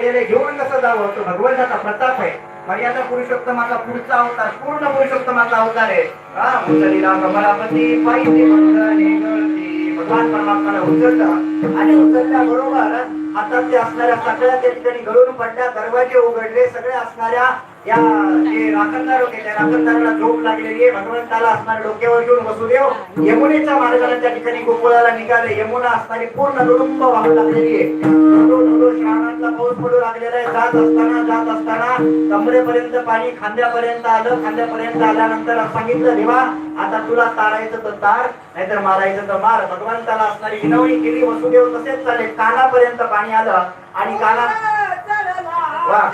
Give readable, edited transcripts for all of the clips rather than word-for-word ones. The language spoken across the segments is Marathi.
घेऊन कसं जावं तो भगवंताचा प्रताप आहे. मर्यादा पुरुषोत्तमाचा पुढचा अवतार, पूर्ण पुरुषोत्तमाचा अवतार आहे. उचलीला कमलापती पाहिजे भगवान परमात्माला उचललं आणि उचलल्याबरोबर हातात असणाऱ्या सगळ्या त्या ठिकाणी गळून पडल्या, दरवाजे उघडले, सगळे असणाऱ्या या जे राखणदार होते त्या राखणदाराला झोप लागलेली आहे. भगवंताला असणाऱ्या डोक्यावर घेऊन वसुदेव यमुनेच्या मार्गाला त्या ठिकाणी गोकुळाला निघाले. यमुना असणारी पूर्ण नुडुंब वाहू लागलेली आहे. श्रावणातला पाऊस पडू लागलेला आहे. जात असताना कमरेपर्यंत पाणी खांद्यापर्यंत आलं. खांद्यापर्यंत आल्यानंतर सांगितलं, देवा आता तुला तारायचं तर तार, नाहीतर मारायचं तर मार. भगवंताला असणारी विनवणी केली. वसुदेव तसेच चाले. कानापर्यंत पाणी आलं आणि कानात वा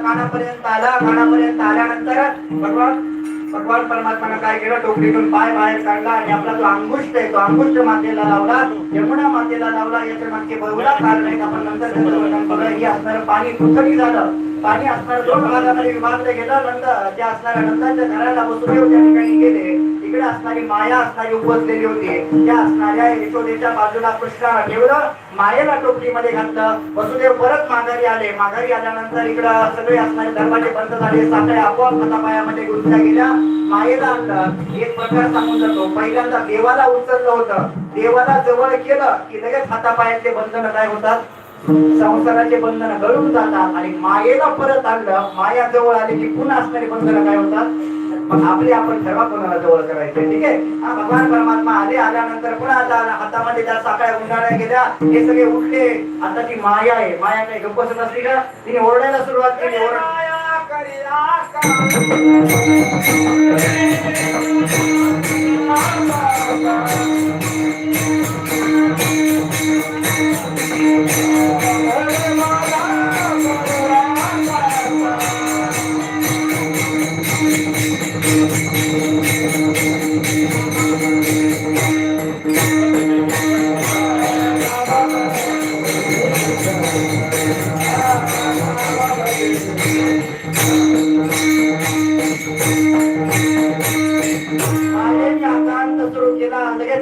कानापर्यंत आला. कानापर्यंत आल्यानंतर भगवान परमात्माने काय केलं, टोपलीतून पाय बाहेर काढला आणि आपला जो अंगुष्ठ आहे तो अंगुष्ठ मातेला लावला, यमुना मातेला लावला. याच्या मागचे बहुला कारण आहेत, आपण नंतर ही असणारं पाणी पृथ्वी झालं. पाणी असणार दोन भागामध्ये विभागलं गेलं. नंतर त्या असणाऱ्या नंदाच्या घराला वसुदेव त्या ठिकाणी गेले. इकडे असणारी माया असणारी उपसलेली होती. त्या असणाऱ्या यशोदेच्या बाजूला कृष्णाला ठेवलं, मायेला टोपलीमध्ये घातलं. वसुदेव परत माघारी आले. माघारी आल्यानंतर इकडं सगळे असणारे दरवाजे बंद झाले. साखळ्या आपोआप हातापायामध्ये गुंतल्या गेल्या. मायेला आणलं. एक प्रकार सांगून जातो, पहिल्यांदा देवाला उचललं होतं. देवाला जवळ केलं की लगेच हातापायातले बंधन काय होतात, संसाराचे बंधन गळून जातात. आणि मायेला परत आणलं, माया जवळ आली की पुन्हा असणारे बंधन काय होतात. मग आपले आपण ठरवा कोणाला जवळ करायचे. ठीक आहे. भगवान परमात्मा आल्यानंतर पुन्हा हातामध्ये त्या साखळ्या गुंडाळल्या गेल्या. हे सगळे उठले. आता ती माया आहे. माया काही गप्प बसत असली का, तिने ओरडायला सुरुवात केली.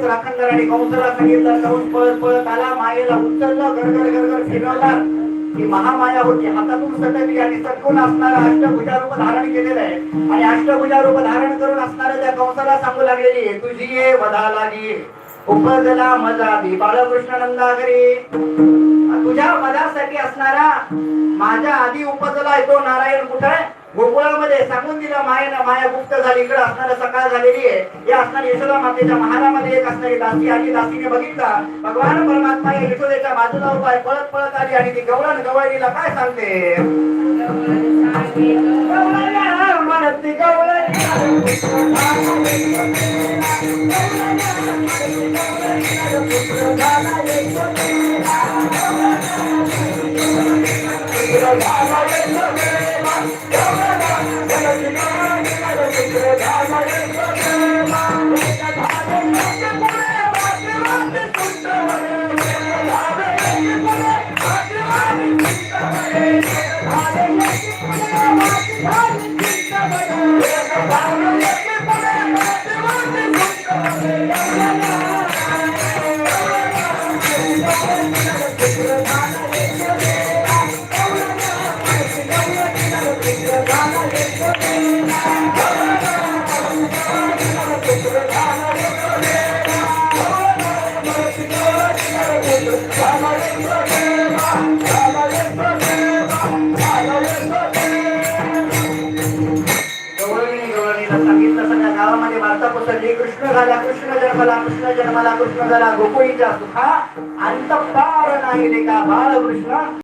राखणदाराने कंसाला सांगितलं, कंस पळत पळत आला. मायेला उचललं, गडगड फिरवला. ही महामाया होती, हातातून सटकली आणि सटकून असणारा अष्टभुजा रूप धारण केलेलं आहे. आणि अष्टभुजा रूप धारण करून असणाऱ्या त्या कंसाला सांगू लागलेली, तुझी ये वधा लागी उपजला मजा दी बाळकृष्ण नंदाघरी. तुझ्या वधासाठी असणारा माझ्या आधी उपजला तो नारायण कुठे आहे, गोकुळामध्ये. सांगून दिला मायेनं. माया गुप्त झाली. इकडे असणारा सकाळ झालेली आहे. या असणारी यशोदा मातेच्या महालामध्ये एक असणारी दासी आली. दासीने बघितला भगवान परमात्मा या यशोदेच्या बाजूला उभा आहे. पळत पळत आली आणि ती गवळणीला काय सांगते, म्हणती श्रीकृष्ण झाला कृष्ण जन्मला, कृष्ण जन्मला कृष्ण झाला, गोकुळीचा सुखा अंत पार नाही लेका बाळकृष्ण